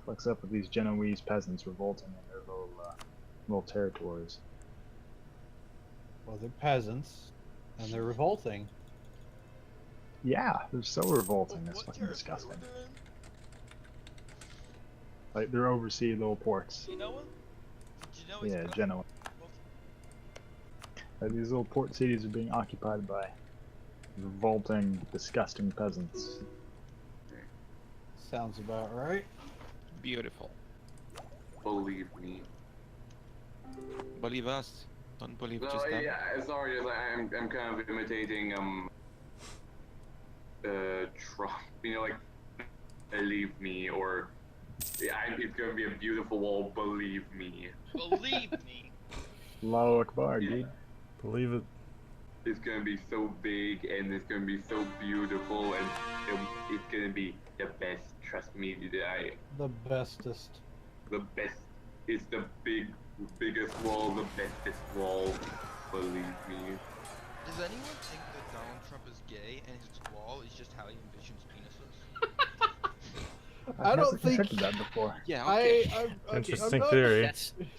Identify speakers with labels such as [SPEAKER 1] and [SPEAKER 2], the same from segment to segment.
[SPEAKER 1] What's up with these Genoese peasants revolting in their little territories?
[SPEAKER 2] Well, they're peasants, and they're revolting.
[SPEAKER 1] Yeah, they're so revolting. It's fucking disgusting. Like they're overseas little ports.
[SPEAKER 3] Genoa? Genoa
[SPEAKER 1] Yeah, Genoa. Like, these little port cities are being occupied by revolting, disgusting peasants.
[SPEAKER 2] Sounds about right.
[SPEAKER 4] Beautiful.
[SPEAKER 5] Believe me.
[SPEAKER 4] Believe us. Don't believe
[SPEAKER 5] No,
[SPEAKER 4] just them.
[SPEAKER 5] yeah, sorry, I'm kind of imitating Trump. You know, like, believe me, or yeah, it's gonna be a beautiful wall. Believe me.
[SPEAKER 3] Believe me.
[SPEAKER 1] Allahu Akbar,
[SPEAKER 5] Yeah.
[SPEAKER 1] dude. Believe it.
[SPEAKER 5] It's gonna be so big and it's gonna be so beautiful and it's gonna be the best. Trust me,
[SPEAKER 2] The bestest.
[SPEAKER 5] the best. It's the biggest wall, the bestest wall. Believe me.
[SPEAKER 3] Does anyone think that Donald Trump is gay and his wall is just how he envisions penises?
[SPEAKER 2] I don't
[SPEAKER 1] never
[SPEAKER 2] think-
[SPEAKER 1] considered that before.
[SPEAKER 4] Yeah, okay.
[SPEAKER 2] I'm
[SPEAKER 6] Interesting
[SPEAKER 2] not-
[SPEAKER 6] theory.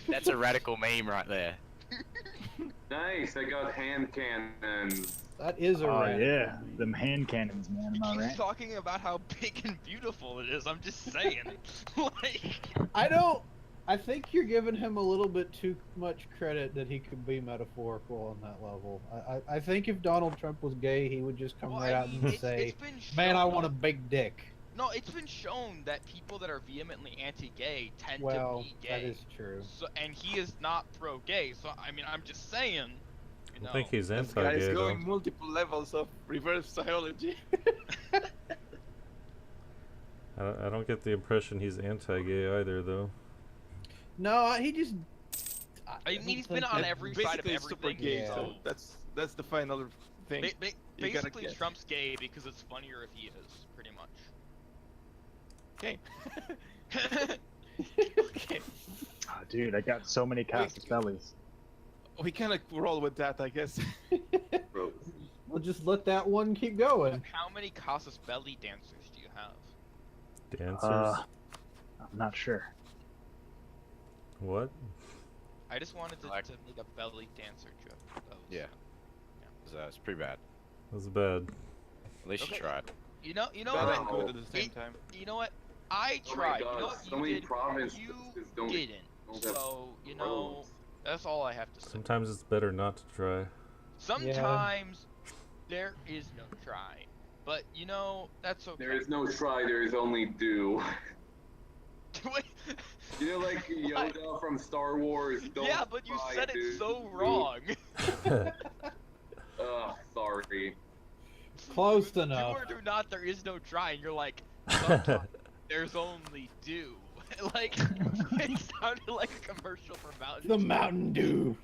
[SPEAKER 7] That's a radical meme right there.
[SPEAKER 5] Nice, I got hand cannons.
[SPEAKER 2] That is a
[SPEAKER 1] Oh
[SPEAKER 2] radical
[SPEAKER 1] yeah,
[SPEAKER 2] meme.
[SPEAKER 1] them hand cannons, man.
[SPEAKER 3] He
[SPEAKER 1] Am I
[SPEAKER 3] keeps
[SPEAKER 1] right?
[SPEAKER 3] talking about how big and beautiful it is. I'm just saying. Like,
[SPEAKER 2] I think you're giving him a little bit too much credit that he could be metaphorical on that level. I think if Donald Trump was gay, he would just come
[SPEAKER 3] well,
[SPEAKER 2] right
[SPEAKER 3] I
[SPEAKER 2] out
[SPEAKER 3] mean,
[SPEAKER 2] and
[SPEAKER 3] it's
[SPEAKER 2] say,
[SPEAKER 3] been
[SPEAKER 2] "Man, I
[SPEAKER 3] shown-
[SPEAKER 2] want a big dick."
[SPEAKER 3] No, it's been shown that people that are vehemently anti-gay tend
[SPEAKER 2] Well,
[SPEAKER 3] to be
[SPEAKER 2] that
[SPEAKER 3] gay.
[SPEAKER 2] is true.
[SPEAKER 3] So, and he is not pro-gay. So, I mean, I'm just saying. You know.
[SPEAKER 6] I think he's
[SPEAKER 4] This guy is
[SPEAKER 6] anti-gay though.
[SPEAKER 4] going multiple levels of reverse psychology.
[SPEAKER 6] I don't get the impression he's anti-gay either though.
[SPEAKER 2] No, he just.
[SPEAKER 3] I mean, he's been on every side of
[SPEAKER 4] Basically, it's super
[SPEAKER 3] everything.
[SPEAKER 4] gay,
[SPEAKER 2] Yeah.
[SPEAKER 4] so that's the final thing. You gotta
[SPEAKER 3] Basically,
[SPEAKER 4] get.
[SPEAKER 3] Trump's gay because it's funnier if he is, pretty much.
[SPEAKER 4] Okay. Okay.
[SPEAKER 1] Oh, dude, I got so many Castus bellies.
[SPEAKER 4] We kind of roll with that, I guess.
[SPEAKER 5] Bro.
[SPEAKER 2] We'll just let that one keep going.
[SPEAKER 3] How many Casus Belli dancers do you have?
[SPEAKER 6] Dancers?
[SPEAKER 1] I'm not sure.
[SPEAKER 6] What?
[SPEAKER 3] I just wanted to
[SPEAKER 7] Like-
[SPEAKER 3] make a belly dancer joke. That was-
[SPEAKER 7] Yeah. It's pretty bad.
[SPEAKER 6] That's bad.
[SPEAKER 7] At least
[SPEAKER 3] Okay.
[SPEAKER 7] you tried.
[SPEAKER 3] You know
[SPEAKER 4] Bad
[SPEAKER 3] what?
[SPEAKER 4] and good at the same time.
[SPEAKER 3] You know what? I
[SPEAKER 5] Oh my
[SPEAKER 3] tried. You
[SPEAKER 5] God,
[SPEAKER 3] know what
[SPEAKER 5] so
[SPEAKER 3] you
[SPEAKER 5] many
[SPEAKER 3] did?
[SPEAKER 5] provinces
[SPEAKER 3] You
[SPEAKER 5] don't
[SPEAKER 3] didn't.
[SPEAKER 5] have
[SPEAKER 3] So, you know,
[SPEAKER 5] roads.
[SPEAKER 3] that's all I have to say.
[SPEAKER 6] Sometimes it's better not to try.
[SPEAKER 3] Sometimes there is no try. But, you know, that's okay.
[SPEAKER 5] There is no try, there is only do.
[SPEAKER 3] Wait.
[SPEAKER 5] You know, like Yoda from Star Wars. Don't
[SPEAKER 3] Yeah, but you
[SPEAKER 5] try,
[SPEAKER 3] said it
[SPEAKER 5] dude.
[SPEAKER 3] so wrong.
[SPEAKER 5] Sorry.
[SPEAKER 2] Close
[SPEAKER 3] Do
[SPEAKER 2] enough.
[SPEAKER 3] or do not, there is no try, and you're like, sometimes there's only do. Like, it sounded like a commercial for Mountain
[SPEAKER 2] The
[SPEAKER 3] Dew.
[SPEAKER 2] Mountain Dew.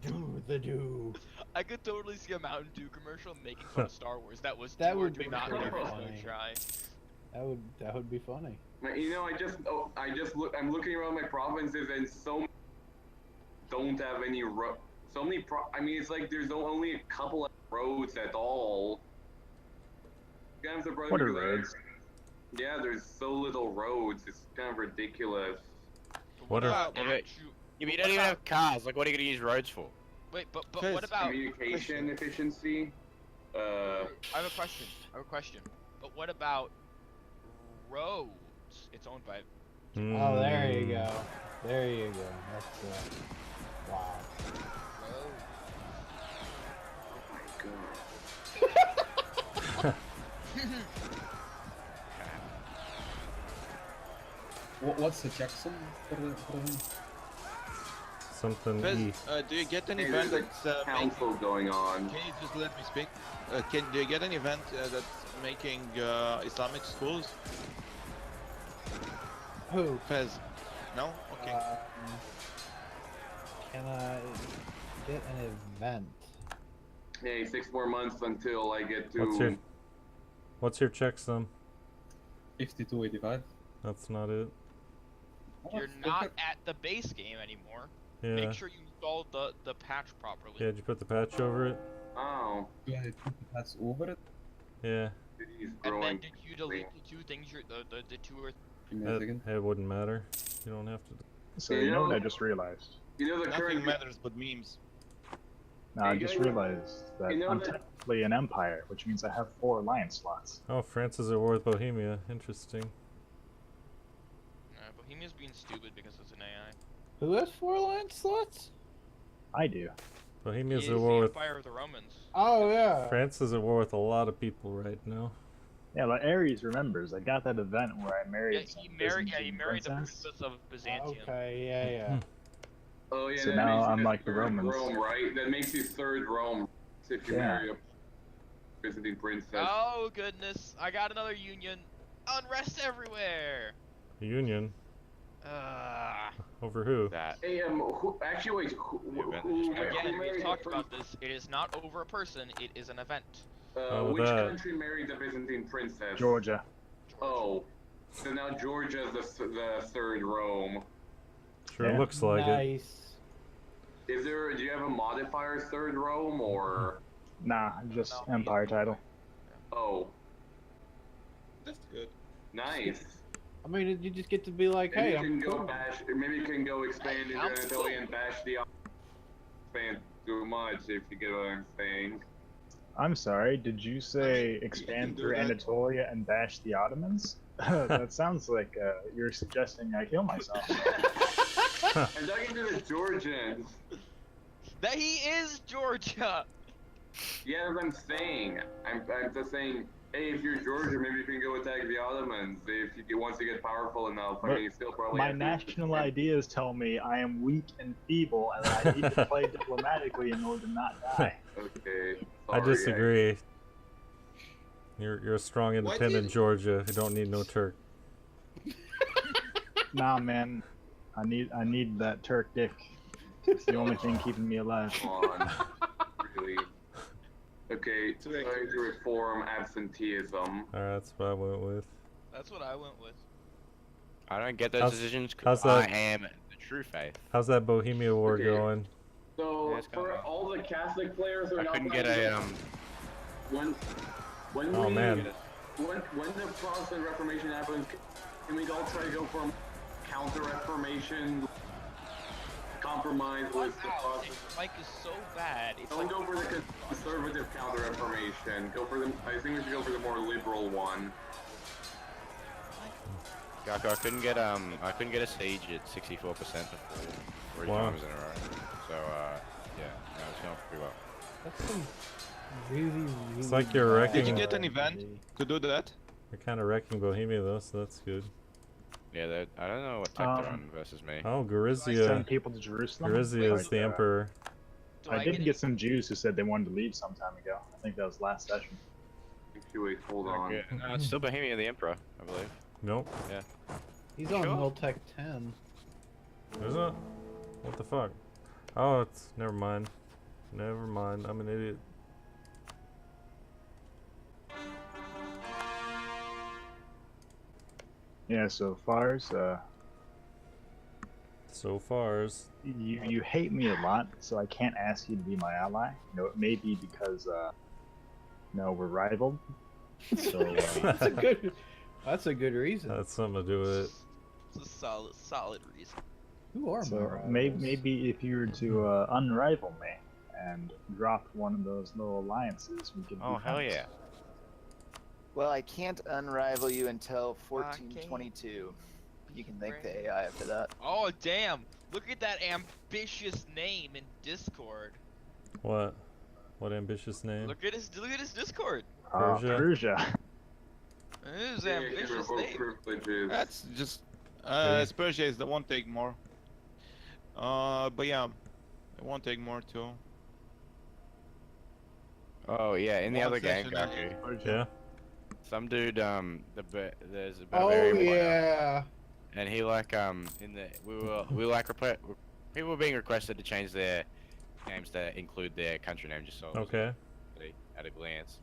[SPEAKER 2] Do the do.
[SPEAKER 3] I could totally see a Mountain Dew commercial making fun of Star Wars. That was
[SPEAKER 2] That
[SPEAKER 3] do or
[SPEAKER 2] would
[SPEAKER 3] do
[SPEAKER 2] be
[SPEAKER 3] not,
[SPEAKER 2] pretty
[SPEAKER 3] there is
[SPEAKER 2] funny.
[SPEAKER 3] no try.
[SPEAKER 2] That would be funny.
[SPEAKER 5] You know, I'm looking around my provinces and so don't have any so many I mean, it's like there's only a couple of roads at all. Kind of surprised
[SPEAKER 1] What are
[SPEAKER 5] because
[SPEAKER 1] roads?
[SPEAKER 5] Yeah, there's so little roads. It's kind of ridiculous.
[SPEAKER 3] But
[SPEAKER 6] What are-
[SPEAKER 3] about
[SPEAKER 7] Yeah, but-
[SPEAKER 3] actu-
[SPEAKER 7] Yeah, but you don't even have cars. Like, what are you gonna use roads for?
[SPEAKER 3] Wait, but
[SPEAKER 4] Because
[SPEAKER 3] what about?
[SPEAKER 5] Communication efficiency.
[SPEAKER 3] I have a question. But what about roads? It's owned by.
[SPEAKER 2] Oh, there you go. There you go. That's wow.
[SPEAKER 3] Roads.
[SPEAKER 5] Oh my god.
[SPEAKER 8] What's the checksum for him?
[SPEAKER 6] Something
[SPEAKER 4] Fez,
[SPEAKER 6] E.
[SPEAKER 4] do you get an
[SPEAKER 5] Hey,
[SPEAKER 4] event
[SPEAKER 5] there's
[SPEAKER 4] that's
[SPEAKER 5] Council going on.
[SPEAKER 4] Can you just let me speak? Do you get an event that's making Islamic schools?
[SPEAKER 2] Who?
[SPEAKER 4] Fez? No? Okay.
[SPEAKER 2] Can I get an event?
[SPEAKER 5] Hey, 6 more months until I get to.
[SPEAKER 6] What's your checksum?
[SPEAKER 8] 5285.
[SPEAKER 6] That's not it.
[SPEAKER 3] You're not at the base game anymore.
[SPEAKER 6] Yeah.
[SPEAKER 3] Make sure you installed the patch properly.
[SPEAKER 6] Yeah, did you put the patch over it?
[SPEAKER 5] Oh.
[SPEAKER 8] Do I put the pads over it?
[SPEAKER 6] Yeah.
[SPEAKER 5] city's
[SPEAKER 3] And
[SPEAKER 5] growing.
[SPEAKER 3] then did you delete the two things the two or
[SPEAKER 8] Give me a second.
[SPEAKER 6] It wouldn't matter. You don't have to.
[SPEAKER 1] So
[SPEAKER 5] You
[SPEAKER 1] you know what
[SPEAKER 5] know-
[SPEAKER 1] I just realized?
[SPEAKER 5] You know the
[SPEAKER 4] Nothing
[SPEAKER 5] current.
[SPEAKER 4] matters but memes.
[SPEAKER 1] No, I
[SPEAKER 5] You
[SPEAKER 1] just
[SPEAKER 5] guys-
[SPEAKER 1] realized that
[SPEAKER 5] you know
[SPEAKER 1] I'm
[SPEAKER 5] that-
[SPEAKER 1] technically an empire, which means I have 4 alliance slots.
[SPEAKER 6] Oh, France is at war with Bohemia. Interesting.
[SPEAKER 3] Bohemia's being stupid because it's an AI.
[SPEAKER 2] Who has 4 alliance slots?
[SPEAKER 1] I do.
[SPEAKER 6] Bohemia's
[SPEAKER 3] He
[SPEAKER 6] at
[SPEAKER 3] is
[SPEAKER 6] war
[SPEAKER 3] the
[SPEAKER 6] with.
[SPEAKER 3] Empire of the Romans.
[SPEAKER 2] Oh yeah.
[SPEAKER 6] France is at war with a lot of people right now.
[SPEAKER 1] Yeah, like Ares remembers. I got that event where I married.
[SPEAKER 3] Yeah,
[SPEAKER 1] some
[SPEAKER 3] he married
[SPEAKER 1] Byzantine
[SPEAKER 3] the
[SPEAKER 1] princess.
[SPEAKER 3] princess of Byzantium.
[SPEAKER 2] Okay, yeah.
[SPEAKER 5] Oh yeah,
[SPEAKER 1] So
[SPEAKER 5] that
[SPEAKER 1] now
[SPEAKER 5] makes you
[SPEAKER 1] I'm
[SPEAKER 5] the
[SPEAKER 1] like the
[SPEAKER 5] third
[SPEAKER 1] Romans.
[SPEAKER 5] Rome, right? That makes you third Rome if you
[SPEAKER 1] Yeah.
[SPEAKER 5] marry a Byzantine princess.
[SPEAKER 3] Oh goodness, I got another union. Unrest everywhere.
[SPEAKER 6] Union
[SPEAKER 3] Ah.
[SPEAKER 6] over who?
[SPEAKER 7] That.
[SPEAKER 5] Hey, actually, wait,
[SPEAKER 3] Again,
[SPEAKER 5] married
[SPEAKER 3] we've
[SPEAKER 5] a
[SPEAKER 3] talked
[SPEAKER 5] prin-
[SPEAKER 3] about this. It is not over a person. It is an event.
[SPEAKER 6] Oh,
[SPEAKER 5] which
[SPEAKER 6] that.
[SPEAKER 5] country married the Byzantine princess?
[SPEAKER 1] Georgia.
[SPEAKER 5] Oh, so now Georgia's the third Rome.
[SPEAKER 6] Sure
[SPEAKER 1] Yeah.
[SPEAKER 6] looks like it.
[SPEAKER 2] Nice.
[SPEAKER 5] Do you have a modifier third Rome or?
[SPEAKER 1] Nah, just
[SPEAKER 3] No.
[SPEAKER 1] empire title.
[SPEAKER 5] Oh,
[SPEAKER 4] That's good.
[SPEAKER 5] nice.
[SPEAKER 2] I mean, you just get to be like,
[SPEAKER 5] Maybe
[SPEAKER 2] hey,
[SPEAKER 5] you
[SPEAKER 2] I'm
[SPEAKER 5] can go
[SPEAKER 2] cool.
[SPEAKER 5] bash. Maybe you can go expand into
[SPEAKER 3] I'm
[SPEAKER 5] Anatolia
[SPEAKER 3] cool.
[SPEAKER 5] and bash the. Expand too much if you get what I'm saying.
[SPEAKER 1] I'm sorry, did you say
[SPEAKER 4] you can
[SPEAKER 1] expand
[SPEAKER 4] do
[SPEAKER 1] through
[SPEAKER 4] that.
[SPEAKER 1] Anatolia and bash the Ottomans? That sounds like you're suggesting I kill myself.
[SPEAKER 5] I'm talking to the Georgians.
[SPEAKER 3] That he is Georgia.
[SPEAKER 5] Yeah, that's what I'm saying. I'm just saying, hey, if you're Georgia, maybe you can go attack the Ottomans. If you once you get powerful enough, I
[SPEAKER 1] But
[SPEAKER 5] mean, you still probably.
[SPEAKER 1] My
[SPEAKER 5] have to-
[SPEAKER 1] national ideas tell me I am weak and feeble, and I need to play diplomatically in order to not die.
[SPEAKER 5] Okay.
[SPEAKER 6] I
[SPEAKER 5] sorry,
[SPEAKER 6] disagree. You're a strong,
[SPEAKER 4] Why
[SPEAKER 6] independent
[SPEAKER 4] did-
[SPEAKER 6] Georgia. You don't need no Turk.
[SPEAKER 1] Nah, man, I need that Turk dick. It's the only thing keeping me alive.
[SPEAKER 5] Come on. Really. Okay,
[SPEAKER 4] It's very
[SPEAKER 5] trying to reform absenteeism.
[SPEAKER 6] Alright, that's what I went with.
[SPEAKER 3] That's what I went with.
[SPEAKER 7] I don't get those
[SPEAKER 6] How's-
[SPEAKER 7] decisions
[SPEAKER 6] how's
[SPEAKER 7] because I
[SPEAKER 6] that?
[SPEAKER 7] am the true faith.
[SPEAKER 6] How's that Bohemia War
[SPEAKER 5] Okay.
[SPEAKER 6] going?
[SPEAKER 5] So
[SPEAKER 7] Yeah, it's
[SPEAKER 5] for
[SPEAKER 7] kinda-
[SPEAKER 5] all the Catholic players, are
[SPEAKER 7] I
[SPEAKER 5] not
[SPEAKER 7] couldn't
[SPEAKER 5] gonna
[SPEAKER 7] get a
[SPEAKER 5] when
[SPEAKER 6] Oh,
[SPEAKER 5] we,
[SPEAKER 6] man.
[SPEAKER 5] when the Protestant Reformation happens, can we all try to go for counter Reformation, compromise with the
[SPEAKER 3] Wow,
[SPEAKER 5] Protestant?
[SPEAKER 3] Mike is so bad. It's
[SPEAKER 5] Don't
[SPEAKER 3] like
[SPEAKER 5] go for the conservative counter Reformation. Go for the. I think we should go for the more liberal one.
[SPEAKER 7] Gakko, I couldn't get a siege at 64% before 3
[SPEAKER 6] Wow.
[SPEAKER 7] times in a row. So yeah, no, it's going pretty well.
[SPEAKER 2] That's some really.
[SPEAKER 6] It's like you're
[SPEAKER 2] bad
[SPEAKER 6] wrecking-
[SPEAKER 4] Did you get an event
[SPEAKER 2] strategy.
[SPEAKER 4] to do that?
[SPEAKER 6] You're kind of wrecking Bohemia though, so that's good.
[SPEAKER 7] Yeah, I don't know what tech they're on versus me.
[SPEAKER 6] Oh,
[SPEAKER 1] Send
[SPEAKER 6] Gorizia.
[SPEAKER 1] people to Jerusalem.
[SPEAKER 6] Gorizia is
[SPEAKER 1] Like,
[SPEAKER 6] the emperor.
[SPEAKER 3] do
[SPEAKER 1] I did
[SPEAKER 3] get
[SPEAKER 1] get some Jews who said they wanted to leave some time ago. I think that was last session.
[SPEAKER 5] Actually, wait, hold on.
[SPEAKER 7] Okay. No, it's still Bohemia the Emperor, I believe.
[SPEAKER 6] Nope.
[SPEAKER 2] He's on
[SPEAKER 7] Sure.
[SPEAKER 2] Miltech 10.
[SPEAKER 6] Is it? What the fuck? Oh, it's. Never mind. Never mind. I'm an idiot.
[SPEAKER 1] Yeah, so Fars,
[SPEAKER 6] So far's.
[SPEAKER 1] you hate me a lot, so I can't ask you to be my ally. You know, it may be because no, we're rivaled. So
[SPEAKER 2] That's a good reason.
[SPEAKER 6] That's something to do with it.
[SPEAKER 3] It's a solid reason.
[SPEAKER 2] Who are my
[SPEAKER 1] so
[SPEAKER 2] rivals?
[SPEAKER 1] maybe if you were to unrival me and drop one of those little alliances, we could.
[SPEAKER 7] Oh,
[SPEAKER 1] be
[SPEAKER 7] hell
[SPEAKER 1] friends.
[SPEAKER 7] yeah.
[SPEAKER 9] Well, I can't unrival you until 1422. You can thank the AI for that.
[SPEAKER 3] Oh damn! Look at that ambitious name in Discord.
[SPEAKER 6] What? What ambitious name?
[SPEAKER 3] Look at his Discord.
[SPEAKER 6] Persia?
[SPEAKER 1] Persia.
[SPEAKER 3] It is
[SPEAKER 5] Yeah,
[SPEAKER 3] an
[SPEAKER 5] you can
[SPEAKER 3] ambitious
[SPEAKER 5] revoke
[SPEAKER 3] name.
[SPEAKER 5] privileges.
[SPEAKER 4] That's just.
[SPEAKER 6] Okay.
[SPEAKER 4] Persia is the won't take more. But yeah, it won't take more too.
[SPEAKER 7] Oh yeah, in the
[SPEAKER 4] One
[SPEAKER 7] other game,
[SPEAKER 4] session,
[SPEAKER 7] Gaku,
[SPEAKER 6] Yeah.
[SPEAKER 7] some dude, there's a
[SPEAKER 2] Oh
[SPEAKER 7] Bavarian player,
[SPEAKER 2] yeah.
[SPEAKER 7] and he like in the we were like people were being requested to change their names to include their country name just so it was
[SPEAKER 6] Okay.
[SPEAKER 7] at a glance.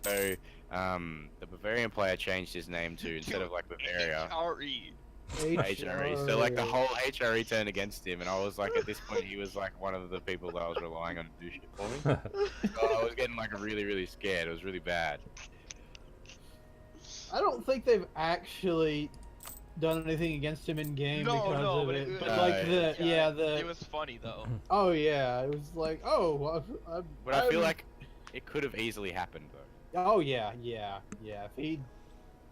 [SPEAKER 7] So the Bavarian player changed his name to instead of like Bavaria,
[SPEAKER 3] HRE.
[SPEAKER 7] HRE. So like the whole HRE turned against him, and I was like, at this point, he was like one of the people that I was relying on to do shit for me. So I was getting like really, really scared. It was really bad.
[SPEAKER 2] I don't think they've actually done anything against him in game because of
[SPEAKER 3] but
[SPEAKER 2] it. But like
[SPEAKER 3] it was funny though.
[SPEAKER 2] Oh yeah, it was like
[SPEAKER 7] But I feel like it could have easily happened though.
[SPEAKER 2] Oh yeah. If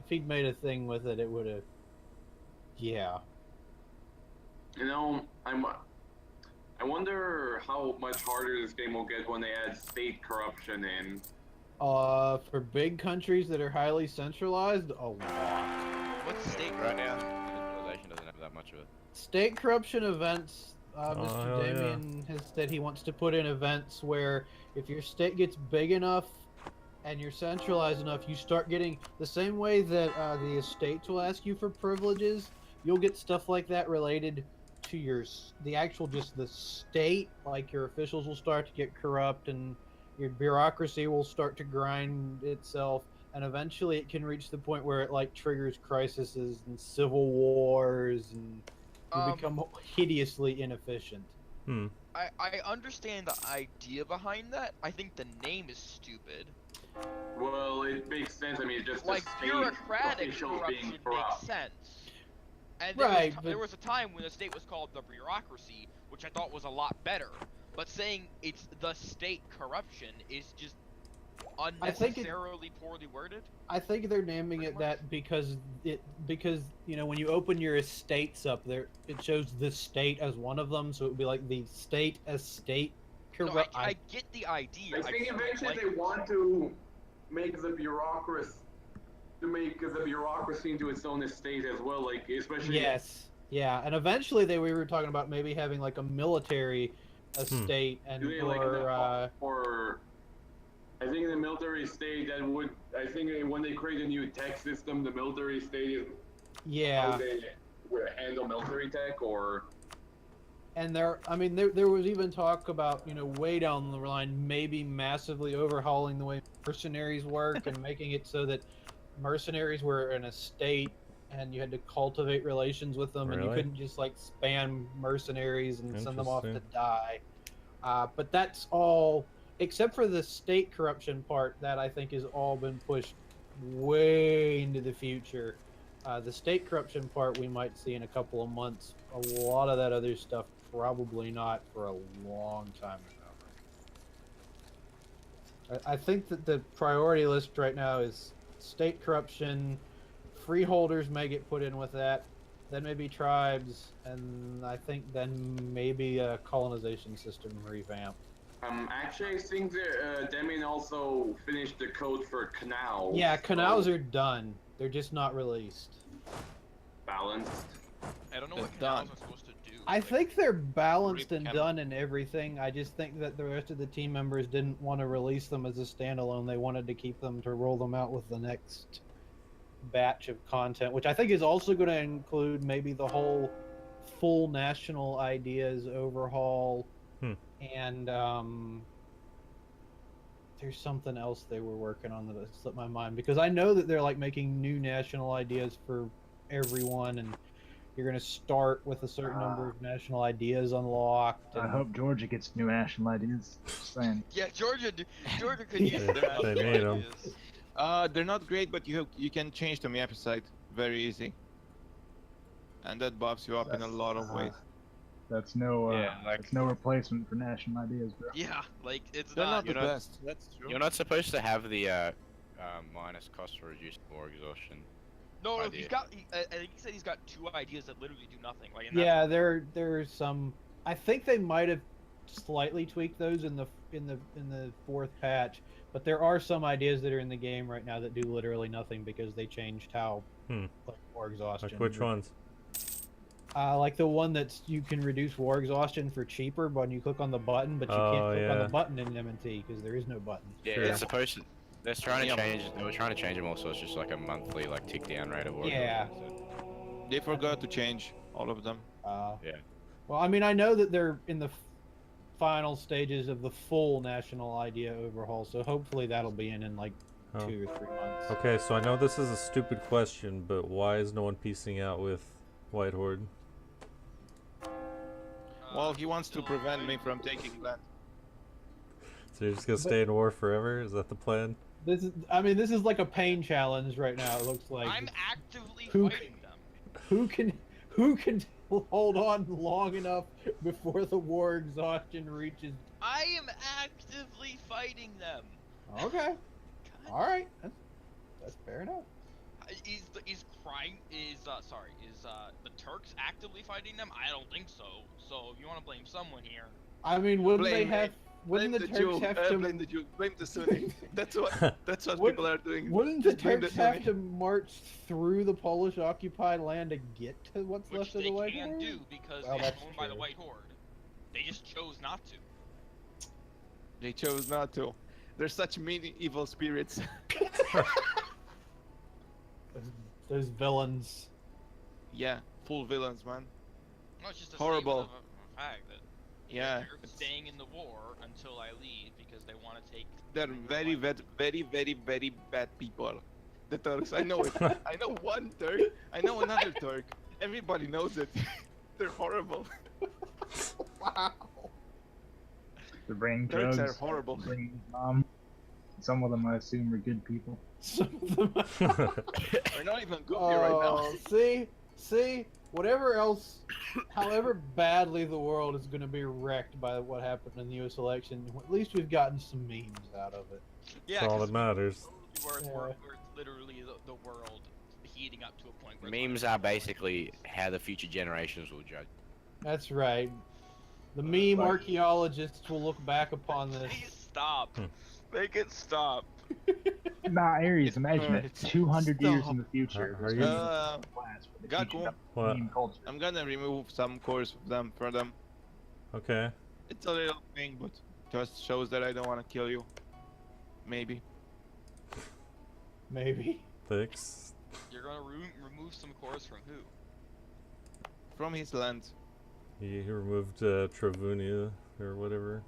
[SPEAKER 2] he'd made a thing with it, it would have. Yeah.
[SPEAKER 5] You know, I wonder how much harder this game will get when they add state corruption in.
[SPEAKER 2] For big countries that are highly centralized, a lot.
[SPEAKER 3] What's state
[SPEAKER 7] Right now, centralization doesn't have that much of it.
[SPEAKER 2] State corruption events.
[SPEAKER 6] hell
[SPEAKER 2] Mr. Damien has said he wants to put in events where if your state gets big enough and you're centralized enough, you start getting the same way that the estates will ask you for privileges. You'll get stuff like that related to the state. Like your officials will start to get corrupt and your bureaucracy will start to grind itself, and eventually it can reach the point where it like triggers crises and civil wars, and you become hideously inefficient.
[SPEAKER 3] I understand the idea behind that. I think the name is stupid.
[SPEAKER 5] Well, it makes sense. I mean, it's just
[SPEAKER 3] like
[SPEAKER 5] the state
[SPEAKER 3] bureaucratic
[SPEAKER 5] officials
[SPEAKER 3] corruption
[SPEAKER 5] being corrupt.
[SPEAKER 3] makes sense. And there was a time when the state was called the bureaucracy, which I thought was a lot better. But saying it's the state corruption is just unnecessarily poorly worded.
[SPEAKER 2] I think they're naming it that because you know when you open your estates up there, it shows the state as one of them, so it would be like the state estate corrupt.
[SPEAKER 3] No, I get the idea.
[SPEAKER 5] I think eventually they want to make the bureaucracy into its own estate as well, like especially.
[SPEAKER 2] Yes. Yeah, and eventually we were talking about maybe having like a military estate and
[SPEAKER 5] or I think the military state that would when they create a new tax system, the military state is how they would handle military tech or.
[SPEAKER 2] And there was even talk about, you know, way down the line, maybe massively overhauling the way mercenaries work and making it so that mercenaries were an estate and you had to cultivate relations with them, and you couldn't just like spam mercenaries and send them off to die. But that's all, except for the state corruption part, that I think has all been pushed way into the future. The state corruption part we might see in a couple of months. A lot of that other stuff probably not for a long time ago. I think that the priority list right now is state corruption. Freeholders may get put in with that, then maybe tribes, and I think then maybe a colonization system revamp.
[SPEAKER 5] Actually, I think that Damien also finished the code for canals.
[SPEAKER 2] Yeah, canals are done. They're just not released.
[SPEAKER 5] Balanced.
[SPEAKER 3] I don't know what canals are supposed to do.
[SPEAKER 2] I think they're balanced and done and everything. I just think that the rest of the team members didn't want to release them as a standalone. They wanted to keep them to roll them out with the next batch of content, which I think is also going to include maybe the whole full national ideas overhaul. And there's something else they were working on that slipped my mind, because I know that they're like making new national ideas for everyone, and you're going to start with a certain number of national ideas unlocked.
[SPEAKER 1] I hope Georgia gets new national ideas. Just saying.
[SPEAKER 3] Yeah, Georgia could use national ideas.
[SPEAKER 4] They're not great, but you can change the map site very easy, and that buffs you up in a lot of ways.
[SPEAKER 1] That's no it's no replacement for national ideas, bro.
[SPEAKER 3] Yeah, like
[SPEAKER 4] they're not the best. That's true.
[SPEAKER 7] You're not supposed to have the minus cost for reduced war exhaustion.
[SPEAKER 3] No, he's got. I think he said he's got 2 ideas that literally do nothing. Like
[SPEAKER 2] yeah, there's some. I think they might have slightly tweaked those in the 4th patch, but there are some ideas that are in the game right now that do literally nothing because they changed how like war exhaustion.
[SPEAKER 6] Like which ones?
[SPEAKER 2] Like the one that's you can reduce war exhaustion for cheaper when you click on the button, but you can't click on the button in MNT because there is no button.
[SPEAKER 7] Yeah, it's supposed to. They're trying to change. They were trying to change them all, so it's just like a monthly like tick down rate of war.
[SPEAKER 2] Yeah.
[SPEAKER 4] They forgot to change all of them.
[SPEAKER 7] Yeah.
[SPEAKER 2] Well, I mean, I know that they're in the final stages of the full national idea overhaul, so hopefully that'll be in like 2 or 3 months.
[SPEAKER 6] Okay, so I know this is a stupid question, but why is no one piecing out with White Horde?
[SPEAKER 4] Well, he wants to prevent me from taking land.
[SPEAKER 6] So you're just gonna stay in war forever? Is that the plan?
[SPEAKER 2] This is like a pain challenge right now. It looks like
[SPEAKER 3] I'm actively
[SPEAKER 2] Who
[SPEAKER 3] fighting them.
[SPEAKER 2] who can hold on long enough before the war exhaustion reaches.
[SPEAKER 3] I am actively fighting them.
[SPEAKER 2] Okay. All right. That's fair enough.
[SPEAKER 3] Is the Turks actively fighting them? I don't think so. So if you want to blame someone here.
[SPEAKER 2] I mean, wouldn't the Turks
[SPEAKER 4] Jew.
[SPEAKER 2] have to
[SPEAKER 4] Blame the Jew. Blame the Sunni. That's what people are doing.
[SPEAKER 2] Wouldn't the
[SPEAKER 4] Just blame
[SPEAKER 2] Turks
[SPEAKER 4] Sunni.
[SPEAKER 2] have to march through the Polish occupied land to get to what's
[SPEAKER 3] Which
[SPEAKER 2] left of
[SPEAKER 3] they
[SPEAKER 2] the White
[SPEAKER 3] can
[SPEAKER 2] Horde?
[SPEAKER 3] do because
[SPEAKER 2] Well,
[SPEAKER 3] they're
[SPEAKER 2] that's
[SPEAKER 3] owned by the
[SPEAKER 2] true.
[SPEAKER 3] White Horde. They just chose not to.
[SPEAKER 4] They chose not to. They're such mean, evil spirits.
[SPEAKER 2] Those villains.
[SPEAKER 4] Yeah, full villains, man.
[SPEAKER 3] No, it's just a
[SPEAKER 4] Horrible.
[SPEAKER 3] statement of a fact that
[SPEAKER 4] Yeah.
[SPEAKER 3] they're staying in the war until I leave because they want to take.
[SPEAKER 4] They're very, very bad people. The Turks. I know it. I know one Turk. I know another Turk. Everybody knows it. They're horrible.
[SPEAKER 2] Wow.
[SPEAKER 1] The brain
[SPEAKER 4] Turks
[SPEAKER 1] drugs.
[SPEAKER 4] are horrible.
[SPEAKER 1] Brain, some of them I assume are good people.
[SPEAKER 2] Some of them.
[SPEAKER 4] We're not even good here right now.
[SPEAKER 2] See, whatever else, however badly the world is going to be wrecked by what happened in the U.S. election, at least we've gotten some memes out of it.
[SPEAKER 3] Yeah,
[SPEAKER 6] That's all
[SPEAKER 3] 'cause
[SPEAKER 6] that matters.
[SPEAKER 3] we're literally the world heating up to a point where
[SPEAKER 7] Memes are basically how the future generations will judge.
[SPEAKER 2] That's right. The meme
[SPEAKER 1] Right.
[SPEAKER 2] archaeologists will look back upon this.
[SPEAKER 3] Please stop. Make it stop.
[SPEAKER 1] Nah, Aries, imagine it. 200 years in the future.
[SPEAKER 6] Are
[SPEAKER 1] there's
[SPEAKER 6] you-
[SPEAKER 1] gonna be a class where they teach
[SPEAKER 4] Gaku?
[SPEAKER 1] about
[SPEAKER 6] What?
[SPEAKER 1] meme culture.
[SPEAKER 4] I'm gonna remove some cores of them for them.
[SPEAKER 6] Okay.
[SPEAKER 4] It's a little thing, but just shows that I don't want to kill you. Maybe.
[SPEAKER 2] Maybe.
[SPEAKER 6] Thanks.
[SPEAKER 3] You're gonna remove some cores from who?
[SPEAKER 4] From his land.
[SPEAKER 6] He removed Travunia or whatever.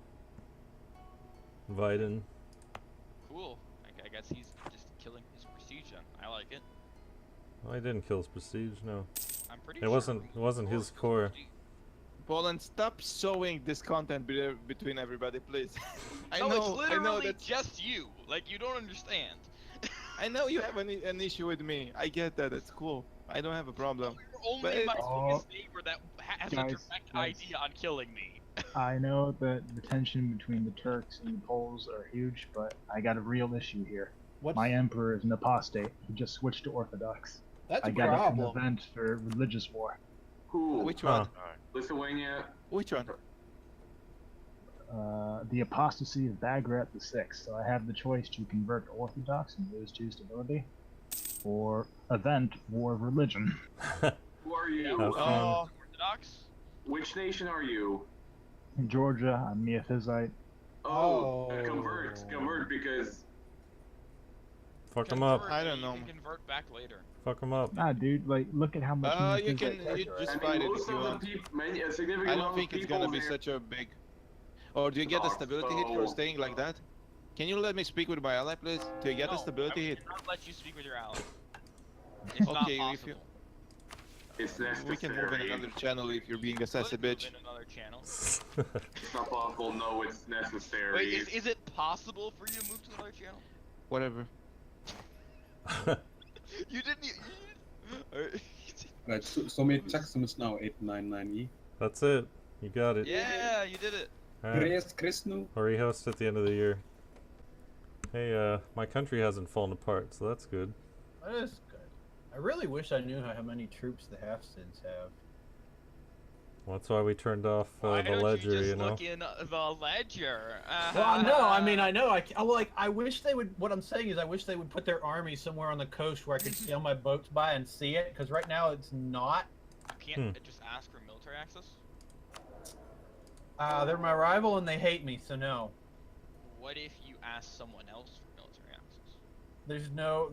[SPEAKER 6] Viden.
[SPEAKER 3] Cool. I guess he's just killing his prestige then. I like it.
[SPEAKER 6] Oh, I didn't kill his prestige. No.
[SPEAKER 3] I'm pretty
[SPEAKER 6] It
[SPEAKER 3] sure.
[SPEAKER 6] wasn't his core.
[SPEAKER 4] Poland, stop showing this content between everybody, please.
[SPEAKER 3] No, it's literally
[SPEAKER 4] that.
[SPEAKER 3] just you. Like, you don't understand.
[SPEAKER 4] I know you have an issue with me. I get that. It's cool. I don't have a problem.
[SPEAKER 3] You're only
[SPEAKER 4] But-
[SPEAKER 3] my
[SPEAKER 1] Oh.
[SPEAKER 3] biggest neighbor that has a
[SPEAKER 1] Guys,
[SPEAKER 3] direct
[SPEAKER 1] guys.
[SPEAKER 3] idea on killing me.
[SPEAKER 1] I know that the tension between the Turks and the Poles are huge, but I got a real issue here.
[SPEAKER 2] What's
[SPEAKER 1] My emperor is an apostate. He just switched to Orthodox.
[SPEAKER 2] that's
[SPEAKER 1] I
[SPEAKER 2] a
[SPEAKER 1] got an
[SPEAKER 2] problem.
[SPEAKER 1] event for religious war.
[SPEAKER 5] Who?
[SPEAKER 4] Which
[SPEAKER 6] Huh.
[SPEAKER 4] one?
[SPEAKER 5] Lithuania.
[SPEAKER 4] Which one?
[SPEAKER 1] The apostasy of Bagrat VI. So I have the choice to convert to Orthodox and lose 2 stability, or event war of religion.
[SPEAKER 5] Who are you?
[SPEAKER 6] Have fun.
[SPEAKER 3] Orthodox?
[SPEAKER 5] Which nation are you?
[SPEAKER 1] In Georgia, I'm Miaphysite.
[SPEAKER 5] Oh,
[SPEAKER 2] Oh.
[SPEAKER 5] convert because
[SPEAKER 6] Fuck him up.
[SPEAKER 3] Convert,
[SPEAKER 4] I don't
[SPEAKER 3] you
[SPEAKER 4] know.
[SPEAKER 3] can convert back later.
[SPEAKER 6] Fuck him up.
[SPEAKER 1] Nah, dude, like, look at how much.
[SPEAKER 4] You
[SPEAKER 1] Miaphysite
[SPEAKER 4] can
[SPEAKER 1] character I
[SPEAKER 4] just
[SPEAKER 1] have.
[SPEAKER 4] fight it
[SPEAKER 5] most
[SPEAKER 4] if you
[SPEAKER 5] of the
[SPEAKER 4] want.
[SPEAKER 5] people, a significant
[SPEAKER 4] I
[SPEAKER 5] amount
[SPEAKER 4] don't
[SPEAKER 5] of
[SPEAKER 4] think it's
[SPEAKER 5] people
[SPEAKER 4] gonna be
[SPEAKER 5] there-
[SPEAKER 4] such a big. Or do you get a stability hit for staying like that? Can you let me speak with my ally, please? Do you get a
[SPEAKER 3] No,
[SPEAKER 4] stability
[SPEAKER 3] I
[SPEAKER 4] hit?
[SPEAKER 3] cannot let you speak with your ally. It's not
[SPEAKER 4] Okay, if you-
[SPEAKER 3] possible.
[SPEAKER 5] It's necessary.
[SPEAKER 4] We can move in another channel if you're being a sassy
[SPEAKER 3] Could move
[SPEAKER 4] bitch.
[SPEAKER 3] in another channel.
[SPEAKER 5] It's not possible. No, it's necessary.
[SPEAKER 3] Wait, is it possible for you to move to another channel?
[SPEAKER 4] Whatever.
[SPEAKER 3] You didn't.
[SPEAKER 8] Right, so my checksum is now 899E.
[SPEAKER 6] That's it. You got it.
[SPEAKER 3] Yeah, you did it.
[SPEAKER 6] Alright.
[SPEAKER 8] Grace Krishnu.
[SPEAKER 6] Or rehost at the end of the year. Hey, my country hasn't fallen apart, so that's good.
[SPEAKER 2] That is good. I really wish I knew how many troops the Half-Sids have.
[SPEAKER 6] Well, that's why we turned off
[SPEAKER 3] Why
[SPEAKER 6] the
[SPEAKER 3] don't
[SPEAKER 6] ledger,
[SPEAKER 3] you just
[SPEAKER 6] you know?
[SPEAKER 3] look in the ledger?
[SPEAKER 2] Well, no, I mean, I know. I wish they would. What I'm saying is, I wish they would put their army somewhere on the coast where I could sail my boats by and see it. Because right now it's not.
[SPEAKER 3] You can't just ask for military access.
[SPEAKER 2] They're my rival and they hate me, so no.
[SPEAKER 3] What if you ask someone else for military access?
[SPEAKER 2] There's no.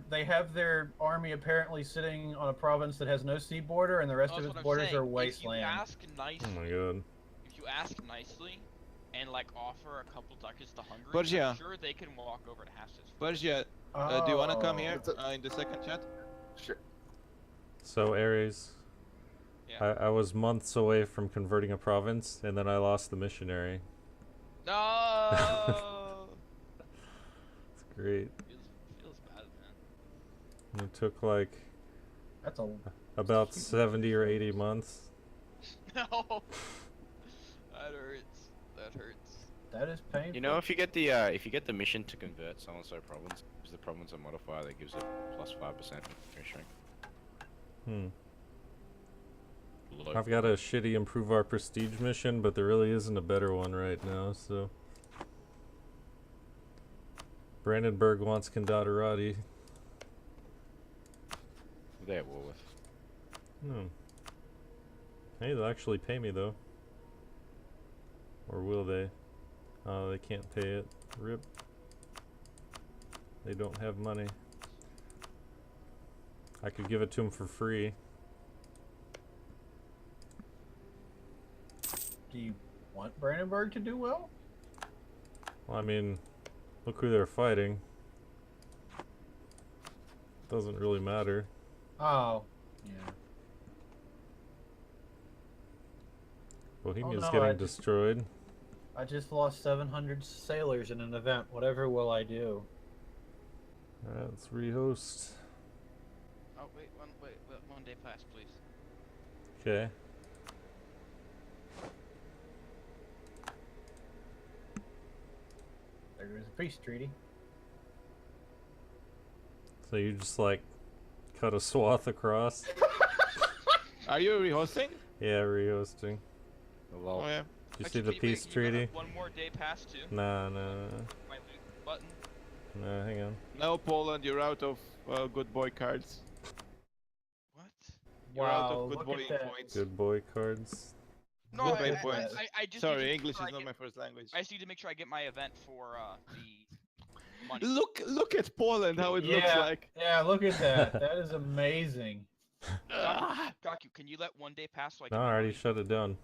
[SPEAKER 2] They have their army apparently sitting on a province that has no sea border, and the rest of
[SPEAKER 3] That's
[SPEAKER 2] its
[SPEAKER 3] what I'm
[SPEAKER 2] borders
[SPEAKER 3] saying.
[SPEAKER 2] are
[SPEAKER 3] If you
[SPEAKER 2] wasteland.
[SPEAKER 3] ask nicely,
[SPEAKER 6] Oh my god.
[SPEAKER 3] if you ask nicely, and like offer a couple ducats to Hungary,
[SPEAKER 4] Persia.
[SPEAKER 3] I'm sure they can walk over to Hafsis.
[SPEAKER 4] Persia, do you wanna come here in the second chat?
[SPEAKER 9] Sure.
[SPEAKER 6] So, Ares,
[SPEAKER 3] Yeah.
[SPEAKER 6] I was months away from converting a province, and then I lost the missionary.
[SPEAKER 3] No.
[SPEAKER 6] It's Great.
[SPEAKER 3] Feels bad, man.
[SPEAKER 6] It took like
[SPEAKER 2] That's a
[SPEAKER 6] about 70 or 80 months.
[SPEAKER 3] No. That hurts. That hurts.
[SPEAKER 2] that is painful.
[SPEAKER 7] You know, if you get the mission to convert so-and-so province, use the province a modifier that gives it plus 5% shrink.
[SPEAKER 6] Hmm.
[SPEAKER 7] Low.
[SPEAKER 6] I've got a shitty improve our prestige mission, but there really isn't a better one right now, so. Brandenburg wants Condatorati.
[SPEAKER 7] They're at war with.
[SPEAKER 6] Hmm. Hey, they'll actually pay me though. Or will they? Oh, they can't pay it. RIP. They don't have money. I could give it to them for free.
[SPEAKER 2] Do you want Brandenburg to do well?
[SPEAKER 6] Well, I mean, look who they're fighting. Doesn't really matter.
[SPEAKER 2] Oh, yeah.
[SPEAKER 6] Bohemia's
[SPEAKER 2] no,
[SPEAKER 6] getting destroyed.
[SPEAKER 2] I just lost 700 sailors in an event. Whatever will I do?
[SPEAKER 6] Alright, let's rehost.
[SPEAKER 3] Oh wait, one day pass, please.
[SPEAKER 6] Okay.
[SPEAKER 2] There goes a peace treaty.
[SPEAKER 6] So you just like cut a swath across?
[SPEAKER 4] Are you rehosting?
[SPEAKER 6] Yeah, rehosting.
[SPEAKER 4] Oh yeah.
[SPEAKER 6] Did you see the peace treaty?
[SPEAKER 3] One more day pass too.
[SPEAKER 6] Nah.
[SPEAKER 3] My loot button.
[SPEAKER 6] Nah, hang on.
[SPEAKER 4] No, Poland, you're out of good boy cards.
[SPEAKER 3] What?
[SPEAKER 4] You're out
[SPEAKER 2] Wow,
[SPEAKER 4] of good
[SPEAKER 2] look
[SPEAKER 4] boy
[SPEAKER 2] at that.
[SPEAKER 4] points.
[SPEAKER 6] Good boy cards.
[SPEAKER 3] No,
[SPEAKER 4] Good
[SPEAKER 3] I
[SPEAKER 4] boy points.
[SPEAKER 3] just
[SPEAKER 4] Sorry,
[SPEAKER 3] need to
[SPEAKER 4] English
[SPEAKER 3] make
[SPEAKER 4] is
[SPEAKER 3] sure
[SPEAKER 4] not my first language.
[SPEAKER 3] I just need to make sure I get my event for the money.
[SPEAKER 4] Look at Poland, how it looks like.
[SPEAKER 2] Yeah, look at that. That is amazing.
[SPEAKER 3] Kaku, can you let one day pass so I
[SPEAKER 6] No,
[SPEAKER 3] get
[SPEAKER 6] I
[SPEAKER 3] my
[SPEAKER 6] already
[SPEAKER 3] money?
[SPEAKER 6] shut it down.